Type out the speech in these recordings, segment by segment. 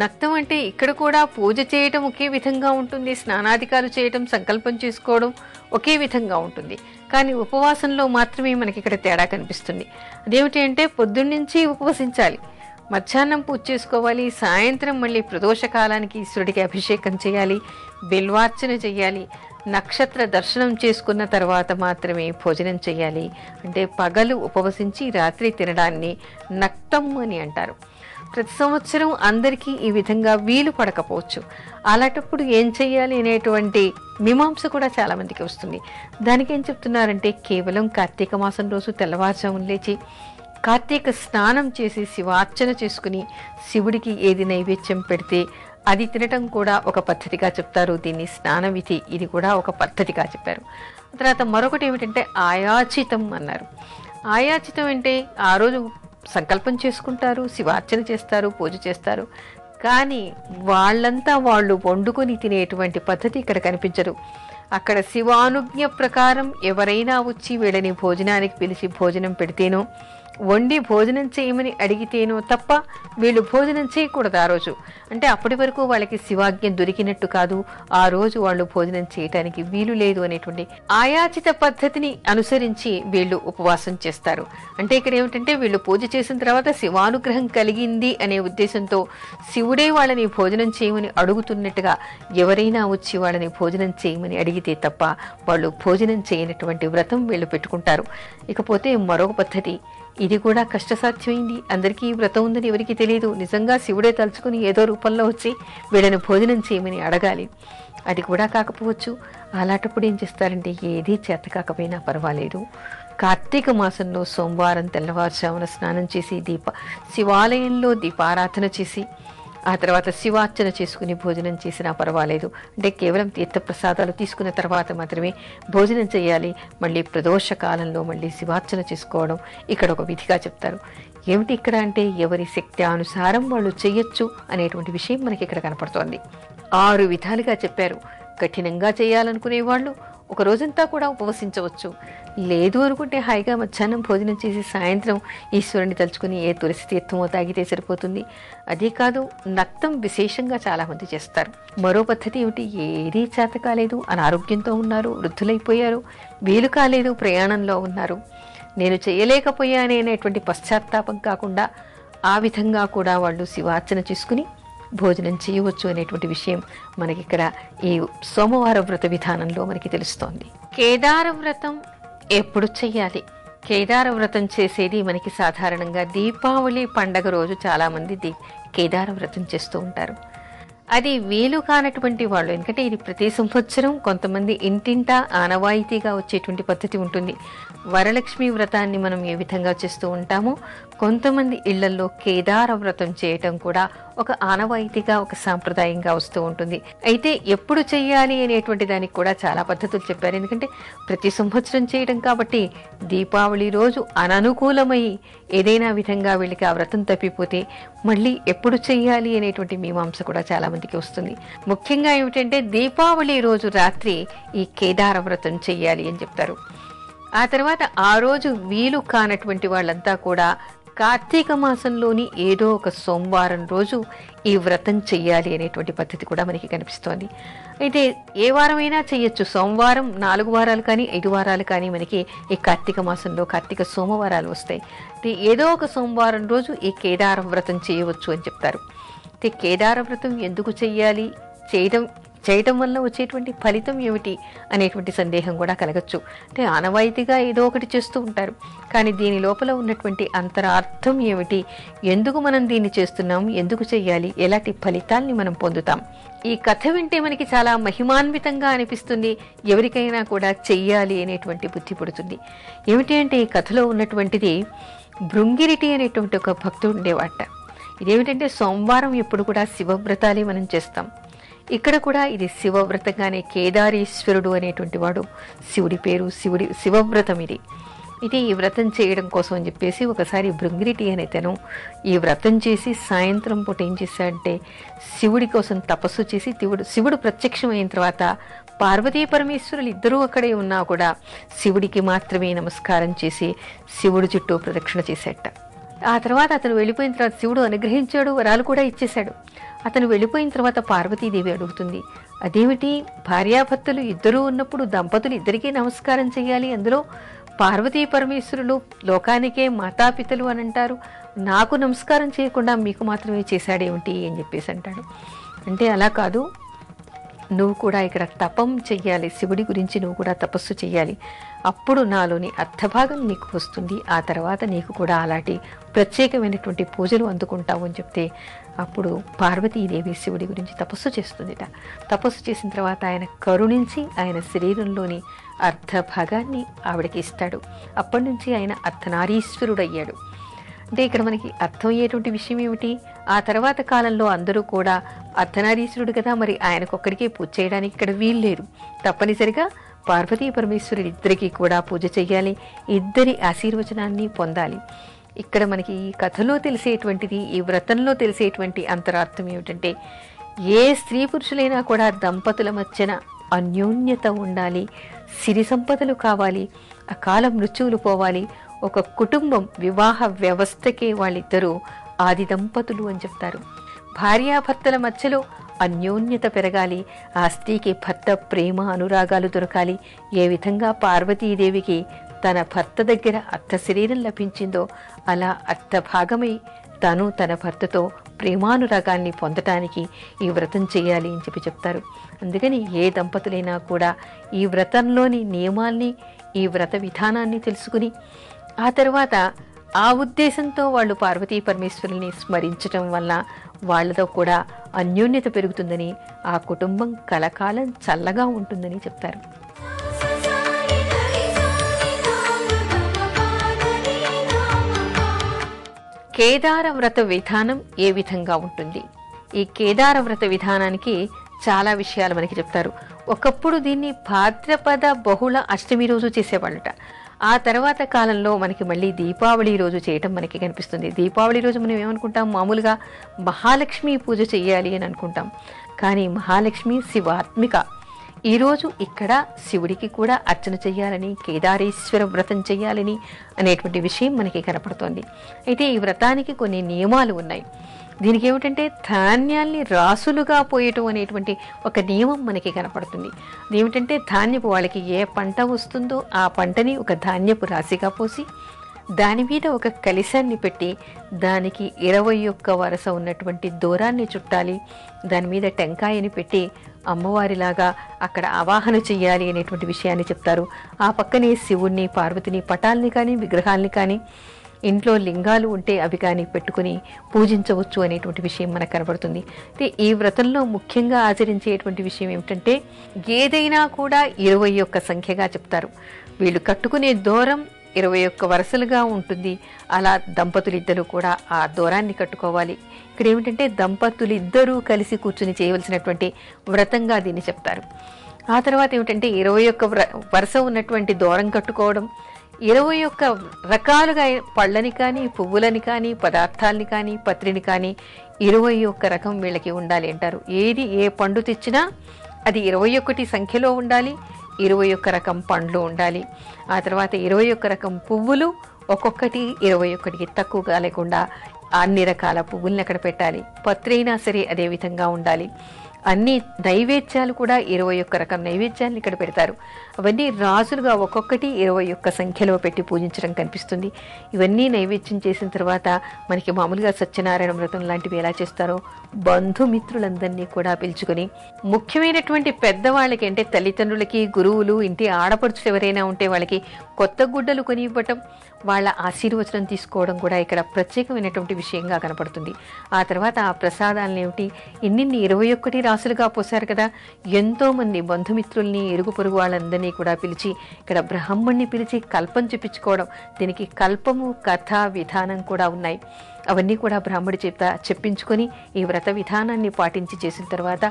నక్తం అంటే ఇక్కడ కూడా పూజ చేయటం ఒకే విధంగా ఉంటుంది, స్నానాధికాలు చేయటం, సంకల్పం చేసుకోవడం ఒకే విధంగా ఉంటుంది. కానీ ఉపవాసంలో మాత్రమే మనకి ఇక్కడ తేడా కనిపిస్తుంది. అదేమిటి అంటే పొద్దున్నుంచి ఉపవసించాలి, మధ్యాహ్నం పూజ చేసుకోవాలి, సాయంత్రం మళ్ళీ ప్రదోష కాలానికి ఈశ్వరుడికి అభిషేకం చేయాలి, బిల్వార్చన చేయాలి, నక్షత్ర దర్శనం చేసుకున్న తర్వాత మాత్రమే భోజనం చేయాలి. అంటే పగలు ఉపవసించి రాత్రి తినడాన్ని నక్తం అని అంటారు. ప్రతి సంవత్సరం అందరికీ ఈ విధంగా వీలు పడకపోవచ్చు. అలాంటప్పుడు ఏం చేయాలి అనేటువంటి మీమాంస కూడా చాలా మందికి వస్తుంది. దానికి ఏం చెప్తున్నారంటే కేవలం కార్తీక మాసం రోజు తెల్లవారుజామున లేచి కార్తీక స్నానం చేసి శివార్చన చేసుకుని శివుడికి ఏది నైవేద్యం పెడితే అది తినటం కూడా ఒక పద్ధతిగా చెప్తారు. దీన్ని స్నాన విధి, ఇది కూడా ఒక పద్ధతిగా చెప్పారు. తర్వాత మరొకటి ఏమిటంటే ఆయాచితం అన్నారు. ఆయాచితం అంటే ఆ రోజు సంకల్పం చేసుకుంటారు, శివార్చన చేస్తారు, పూజ చేస్తారు, కానీ వాళ్ళంతా వాళ్ళు వండుకొని తినేటువంటి పద్ధతి ఇక్కడ కనిపించదు. అక్కడ శివానుజ్ఞ ప్రకారం ఎవరైనా వచ్చి వీళ్ళని భోజనానికి పిలిచి భోజనం పెడితేనో, వండి భోజనం చేయమని అడిగితేనో తప్ప వీళ్ళు భోజనం చేయకూడదు ఆ రోజు. అంటే అప్పటి వరకు వాళ్ళకి శివాజ్ఞ దొరికినట్టు కాదు, ఆ రోజు వాళ్ళు భోజనం చేయటానికి వీలు లేదు అనేటువంటి ఆయాచిత పద్ధతిని అనుసరించి వీళ్ళు ఉపవాసం చేస్తారు. అంటే ఇక్కడ ఏమిటంటే వీళ్ళు పూజ చేసిన తర్వాత శివానుగ్రహం కలిగింది అనే ఉద్దేశంతో శివుడే వాళ్ళని భోజనం చేయమని అడుగుతున్నట్టుగా ఎవరైనా వచ్చి వాళ్ళని భోజనం చేయమని అడిగితే తప్ప వాళ్ళు భోజనం చేయనటువంటి వ్రతం వీళ్ళు పెట్టుకుంటారు. ఇకపోతే మరొక పద్ధతి, ఇది కూడా కష్టసాధ్యమైంది. అందరికీ ఈ వ్రతం ఉందని ఎవరికి తెలియదు. నిజంగా శివుడే తలుచుకుని ఏదో రూపంలో వచ్చి వీళ్ళని భోజనం చేయమని అడగాలి. అది కూడా కాకపోవచ్చు. అలాంటప్పుడు ఏం చేస్తారంటే ఏదీ చేత కాకపోయినా పర్వాలేదు, కార్తీక మాసంలో సోమవారం తెల్లవారుజామున స్నానం చేసి శివాలయంలో దీపారాధన చేసి ఆ తర్వాత శివార్చన చేసుకుని భోజనం చేసినా పర్వాలేదు. అంటే కేవలం తీర్థప్రసాదాలు తీసుకున్న తర్వాత మాత్రమే భోజనం చేయాలి. మళ్ళీ ప్రదోష కాలంలో మళ్ళీ శివార్చన చేసుకోవడం ఇక్కడ ఒక విధిగా చెప్తారు. ఏమిటి ఇక్కడ అంటే ఎవరి శక్తి అనుసారం వాళ్ళు చేయొచ్చు అనేటువంటి విషయం మనకి ఇక్కడ కనపడుతోంది. 6 విధాలుగా చెప్పారు. కఠినంగా చేయాలనుకునే వాళ్ళు ఒక రోజంతా కూడా ఉపవసించవచ్చు. లేదు అనుకుంటే హాయిగా మధ్యాహ్నం భోజనం చేసి సాయంత్రం ఈశ్వరుని తలుచుకుని ఏ తులసి తీర్థమో తాగితే సరిపోతుంది. అదే కాదు, నక్తం విశేషంగా చాలామంది చేస్తారు. మరో పద్ధతి ఏమిటి, ఏదీ చేత కాలేదు, అనారోగ్యంతో ఉన్నారు, వృద్ధులైపోయారు, వీలు కాలేదు, ప్రయాణంలో ఉన్నారు, నేను చేయలేకపోయానే అనేటువంటి పశ్చాత్తాపం కాకుండా ఆ విధంగా కూడా వాళ్ళు శివార్చన చేసుకుని భోజనం చేయవచ్చు అనేటువంటి విషయం మనకిక్కడ ఈ సోమవార వ్రత విధానంలో మనకి తెలుస్తోంది. కేదార వ్రతం ఎప్పుడు చెయ్యాలి? కేదార వ్రతం చేసేది మనకి సాధారణంగా దీపావళి పండగ రోజు చాలామంది కేదార వ్రతం చేస్తూ ఉంటారు. అది వీలు కానటువంటి వాళ్ళు, ఎందుకంటే ఇది ప్రతి సంవత్సరం కొంతమంది ఇంటింటా ఆనవాయితీగా వచ్చేటువంటి పద్ధతి ఉంటుంది. వరలక్ష్మి వ్రతాన్ని మనం ఏ విధంగా చేస్తూ ఉంటామో కొంతమంది ఇళ్లలో కేదార వ్రతం చేయటం కూడా ఒక ఆనవాయితీగా, ఒక సాంప్రదాయంగా వస్తూ ఉంటుంది. అయితే ఎప్పుడు చెయ్యాలి అనేటువంటి దానికి కూడా చాలా పద్ధతులు చెప్పారు. ఎందుకంటే ప్రతి సంవత్సరం చేయడం కాబట్టి దీపావళి రోజు అననుకూలమై ఏదైనా విధంగా వీళ్ళకి ఆ వ్రతం తప్పిపోతే మళ్ళీ ఎప్పుడు చెయ్యాలి అనేటువంటి మీమాంస కూడా చాలా మందికి వస్తుంది. ముఖ్యంగా ఏమిటంటే దీపావళి రోజు రాత్రి ఈ కేదార వ్రతం చెయ్యాలి అని చెప్తారు. ఆ తర్వాత ఆ రోజు వీలు కానటువంటి వాళ్ళంతా కూడా కార్తీక మాసంలోని ఏదో ఒక సోమవారం రోజు ఈ వ్రతం చెయ్యాలి అనేటువంటి పద్ధతి కూడా మనకి కనిపిస్తోంది. అయితే ఏ వారమైనా చెయ్యొచ్చు. సోమవారం 4 వారాలు కానీ 5 వారాలు కానీ మనకి ఈ కార్తీక మాసంలో కార్తీక సోమవారాలు వస్తాయి. ఏదో ఒక సోమవారం రోజు ఈ కేదార వ్రతం చేయవచ్చు అని చెప్తారు. అయితే కేదార వ్రతం ఎందుకు చెయ్యాలి, చేయటం వల్ల వచ్చేటువంటి ఫలితం ఏమిటి అనేటువంటి సందేహం కూడా కలగచ్చు. అంటే ఆనవాయితీగా ఏదో ఒకటి చేస్తూ ఉంటారు, కానీ దీని లోపల ఉన్నటువంటి అంతరార్థం ఏమిటి, ఎందుకు మనం దీన్ని చేస్తున్నాం, ఎందుకు చెయ్యాలి, ఎలాంటి ఫలితాల్ని మనం పొందుతాం, ఈ కథ వింటే మనకి చాలా మహిమాన్వితంగా అనిపిస్తుంది. ఎవరికైనా కూడా చెయ్యాలి అనేటువంటి బుద్ధి పుడుతుంది. ఏమిటి అంటే ఈ కథలో ఉన్నటువంటిది భృంగిరిటి అనేటువంటి ఒక భక్తుడు ఉండేవాట. ఇదేమిటంటే సోమవారం ఎప్పుడు కూడా శివవ్రతాలే మనం చేస్తాం. ఇక్కడ కూడా ఇది శివవ్రతంగానే, కేదారేశ్వరుడు అనేటువంటి వాడు శివుడి పేరు, శివవ్రతం ఇది ఈ వ్రతం చేయడం కోసం అని చెప్పేసి ఒకసారి భృంగిరిటి అనే తను ఈ వ్రతం చేసి సాయంత్రం పూట ఏం చేశాడంటే శివుడి కోసం తపస్సు చేసి శివుడు ప్రత్యక్షమైన తర్వాత పార్వతీ పరమేశ్వరులు ఇద్దరూ అక్కడే ఉన్నా కూడా శివుడికి మాత్రమే నమస్కారం చేసి శివుడి చుట్టూ ప్రదక్షిణ చేసేట. ఆ తర్వాత అతను వెళ్ళిపోయిన తర్వాత శివుడు అనుగ్రహించాడు, వరాలు కూడా ఇచ్చేశాడు. అతను వెళ్ళిపోయిన తర్వాత పార్వతీదేవి అడుగుతుంది, అదేమిటి భార్యాభర్తలు ఇద్దరూ ఉన్నప్పుడు దంపతులు ఇద్దరికీ నమస్కారం చేయాలి, అందులో పార్వతీ పరమేశ్వరులు లోకానికే మాతాపితలు అని అంటారు, నాకు నమస్కారం చేయకుండా మీకు మాత్రమే చేశాడేమిటి అని చెప్పేసి అంటాడు. అంటే అలా కాదు, నువ్వు కూడా ఇక్కడ తపం చెయ్యాలి, శివుడి గురించి నువ్వు కూడా తపస్సు చెయ్యాలి, అప్పుడు నాలోని అర్థభాగం నీకు వస్తుంది, ఆ తర్వాత నీకు కూడా అలాంటి ప్రత్యేకమైనటువంటి పూజలు అందుకుంటావు అని చెప్తే అప్పుడు పార్వతీదేవి శివుడి గురించి తపస్సు చేస్తుందిట. తపస్సు చేసిన తర్వాత ఆయన కరుణించి ఆయన శరీరంలోని అర్ధభాగాన్ని ఆవిడకి ఇస్తాడు. అప్పటి నుంచి ఆయన అర్ధనారీశ్వరుడయ్యాడు. అంటే ఇక్కడ మనకి అర్థమయ్యేటువంటి విషయం ఏమిటి, ఆ తర్వాత కాలంలో అందరూ కూడా అర్ధనారీశ్వరుడు కదా, మరి ఆయనకొక్కడికే పూజ చేయడానికి ఇక్కడ వీల్లేదు, తప్పనిసరిగా పార్వతీ పరమేశ్వరుడు ఇద్దరికీ కూడా పూజ చెయ్యాలి, ఇద్దరి ఆశీర్వచనాన్ని పొందాలి. ఇక్కడ మనకి ఈ కథలో తెలిసేటువంటిది, ఈ వ్రతంలో తెలిసేటువంటి అంతరార్థం ఏమిటంటే, ఏ స్త్రీ పురుషులైనా కూడా దంపతుల మధ్యన అన్యోన్యత ఉండాలి, సిరి సంపదలు కావాలి, అకాల మృత్యువులు పోవాలి, ఒక కుటుంబం వివాహ వ్యవస్థకే వాళ్ళిద్దరూ ఆది దంపతులు అని చెప్తారు. భార్యాభర్తల మధ్యలో అన్యోన్యత పెరగాలి, ఆ స్త్రీకి భర్త ప్రేమ అనురాగాలు దొరకాలి. ఏ విధంగా పార్వతీదేవికి తన భర్త దగ్గర అర్ధ శరీరం లభించిందో అలా అర్ధభాగమై తను తన భర్తతో ప్రేమానురాగాల్ని పొందటానికి ఈ వ్రతం చేయాలి అని చెప్తారు. అందుకని ఏ దంపతులైనా కూడా ఈ వ్రతంలోని నియమాల్ని, ఈ వ్రత విధానాన్ని తెలుసుకుని ఆ తర్వాత ఆ ఉద్దేశంతో వాళ్ళు పార్వతీ పరమేశ్వరుల్ని స్మరించటం వల్ల వాళ్ళతో కూడా అన్యోన్యత పెరుగుతుందని, ఆ కుటుంబం కలకాలం చల్లగా ఉంటుందని చెప్తారు. కేదార వ్రత విధానం ఏ విధంగా ఉంటుంది? ఈ కేదార వ్రత విధానానికి చాలా విషయాలు మనకి చెప్తారు. ఒకప్పుడు దీన్ని భాద్రపద బహుళ అష్టమి రోజు చేసేవాళ్ళట. ఆ తర్వాత కాలంలో మనకి మళ్ళీ దీపావళి రోజు చేయటం మనకి కనిపిస్తుంది. దీపావళి రోజు మనం ఏమనుకుంటాం, మామూలుగా మహాలక్ష్మి పూజ చెయ్యాలి అని అనుకుంటాం, కానీ మహాలక్ష్మి శివాత్మిక. ఈరోజు ఇక్కడ శివుడికి కూడా అర్చన చెయ్యాలని, కేదారేశ్వర వ్రతం చెయ్యాలని అనేటువంటి విషయం మనకి కనపడుతోంది. అయితే ఈ వ్రతానికి కొన్ని నియమాలు ఉన్నాయి. దీనికి ఏమిటంటే ధాన్యాల్ని రాసులుగా పోయటం అనేటువంటి ఒక నియమం మనకి కనపడుతుంది. ఏమిటంటే ధాన్యపు వాళ్ళకి ఏ పంట వస్తుందో ఆ పంటని ఒక ధాన్యపు రాశిగా పోసి దాని మీద ఒక కలశాన్ని పెట్టి దానికి 21 వరస ఉన్నటువంటి దూరాన్ని చుట్టాలి, దాని మీద టెంకాయని పెట్టి అమ్మవారిలాగా అక్కడ ఆవాహన చెయ్యాలి అనేటువంటి విషయాన్ని చెప్తారు. ఆ పక్కనే శివుణ్ణి, పార్వతిని పటాల్ని కానీ విగ్రహాల్ని కానీ, ఇంట్లో లింగాలు ఉంటే అవి కానీ పెట్టుకుని పూజించవచ్చు అనేటువంటి విషయం మనకు కనబడుతుంది. అయితే ఈ వ్రతంలో ముఖ్యంగా ఆచరించేటువంటి విషయం ఏమిటంటే ఏదైనా కూడా 21 సంఖ్యగా చెప్తారు. వీళ్ళు కట్టుకునే దూరం 21 వరసలుగా ఉంటుంది. అలా దంపతులిద్దరూ కూడా ఆ దూరాన్ని కట్టుకోవాలి. ఇక్కడ ఏమిటంటే దంపతులిద్దరూ కలిసి కూర్చుని చేయవలసినటువంటి వ్రతంగా దీన్ని చెప్తారు. ఆ తర్వాత ఏమిటంటే 21 వరస ఉన్నటువంటి దూరం కట్టుకోవడం, 21 రకాలుగా పళ్ళని కానీ, పువ్వులని కానీ, పదార్థాలని కానీ, పత్రిని కానీ 21 రకం వీళ్ళకి ఉండాలి అంటారు. ఏది ఏ పండు తెచ్చినా అది 21 సంఖ్యలో ఉండాలి, 21 రకం పండ్లు ఉండాలి. ఆ తర్వాత 21 రకం పువ్వులు, ఒక్కొక్కటి 21కి తక్కువగా లేకుండా అన్ని రకాల పువ్వుల్ని అక్కడ పెట్టాలి. పత్రి అయినా సరే అదే విధంగా ఉండాలి. అన్ని నైవేద్యాలు కూడా 21 రకం నైవేద్యాలను ఇక్కడ పెడతారు. అవన్నీ రాజులుగా ఒక్కొక్కటి 21 సంఖ్యలో పెట్టి పూజించడం కనిపిస్తుంది. ఇవన్నీ నైవేద్యం చేసిన తర్వాత మనకి మామూలుగా సత్యనారాయణ వ్రతం లాంటివి ఎలా చేస్తారో బంధుమిత్రులందరినీ కూడా పిలుచుకొని, ముఖ్యమైనటువంటి పెద్దవాళ్ళకి అంటే తల్లిదండ్రులకి, గురువులు, ఇంటి ఆడపడుచులు ఎవరైనా ఉంటే వాళ్ళకి కొత్త గుడ్డలు కొని ఇవ్వటం, వాళ్ళ ఆశీర్వచనం తీసుకోవడం కూడా ఇక్కడ ప్రత్యేకమైనటువంటి విషయంగా కనపడుతుంది. ఆ తర్వాత ఆ ప్రసాదాలను ఏమిటి, ఇన్ని 21 రాసులుగా పోశారు కదా, ఎంతోమంది బంధుమిత్రుల్ని, ఇరుగు పొరుగు వాళ్ళందరినీ కూడా పిలిచి ఇక్కడ బ్రాహ్మణ్ణి పిలిచి కల్పం చెప్పించుకోవడం. దీనికి కల్పము, కథ, విధానం కూడా ఉన్నాయి. అవన్నీ కూడా బ్రాహ్మడి చేత చెప్పించుకొని ఈ వ్రత విధానాన్ని పాటించి చేసిన తర్వాత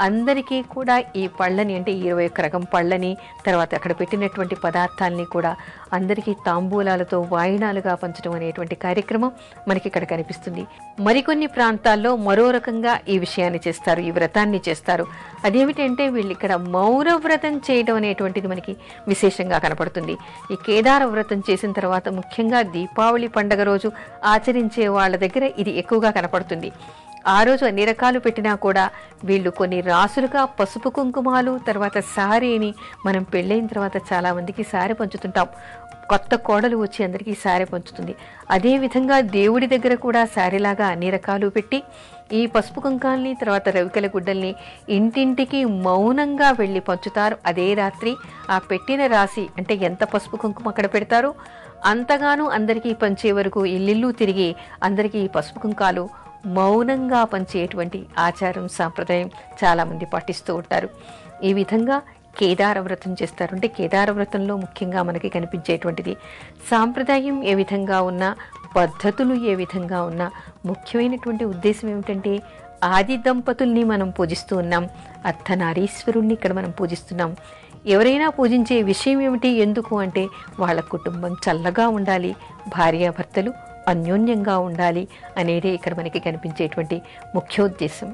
అందరికీ కూడా ఈ పళ్ళని అంటే 21 రకం పళ్ళని, తర్వాత అక్కడ పెట్టినటువంటి పదార్థాలని కూడా అందరికీ తాంబూలాలతో వాయినాలుగా పంచడం అనేటువంటి కార్యక్రమం మనకి ఇక్కడ కనిపిస్తుంది. మరికొన్ని ప్రాంతాల్లో మరో రకంగా ఈ విషయాన్ని చేస్తారు, ఈ వ్రతాన్ని చేస్తారు. అదేమిటంటే వీళ్ళు ఇక్కడ మౌన వ్రతం చేయడం అనేటువంటిది అనేటువంటిది మనకి విశేషంగా కనపడుతుంది. ఈ కేదార వ్రతం చేసిన తర్వాత ముఖ్యంగా దీపావళి పండగ రోజు ఆచరించే వాళ్ళ దగ్గర ఇది ఎక్కువగా కనపడుతుంది. ఆ రోజు అన్ని రకాలు పెట్టినా కూడా వీళ్ళు కొన్ని రాసులుగా పసుపు కుంకుమాలు, తర్వాత సారీని, మనం పెళ్ళైన తర్వాత చాలామందికి సారీ పంచుతుంటాం. కొత్త కోడలు వచ్చి అందరికీ సారీ పంచుతుంది. అదేవిధంగా దేవుడి దగ్గర కూడా సారీలాగా అన్ని రకాలు పెట్టి ఈ పసుపు కుంకాల్ని, తర్వాత రవికల గుడ్డల్ని ఇంటింటికి మౌనంగా వెళ్ళి పంచుతారు. అదే రాత్రి ఆ పెట్టిన రాశి అంటే ఎంత పసుపు కుంకుమ అక్కడ పెడతారో అంతగానూ అందరికీ పంచే వరకు ఇల్లిల్లు తిరిగి అందరికీ ఈ పసుపు కుంకాలు మౌనంగా పంచేటువంటి ఆచారం, సాంప్రదాయం చాలామంది పాటిస్తూ ఉంటారు. ఈ విధంగా కేదార వ్రతం చేస్తారు. అంటే కేదార వ్రతంలో ముఖ్యంగా మనకి కనిపించేటువంటిది సాంప్రదాయం ఏ విధంగా ఉన్నా, పద్ధతులు ఏ విధంగా ఉన్నా, ముఖ్యమైనటువంటి ఉద్దేశం ఏమిటంటే ఆది దంపతుల్ని మనం పూజిస్తూ ఉన్నాం, అర్ధనారీశ్వరుణ్ణి ఇక్కడ మనం పూజిస్తున్నాం. ఎవరైనా పూజించే విషయం ఏమిటి, ఎందుకు అంటే వాళ్ళ కుటుంబం చల్లగా ఉండాలి, భార్యాభర్తలు అన్యోన్యంగా ఉండాలి అనేదే ఇక్కడ మనకి కనిపించేటువంటి ముఖ్యోద్దేశం.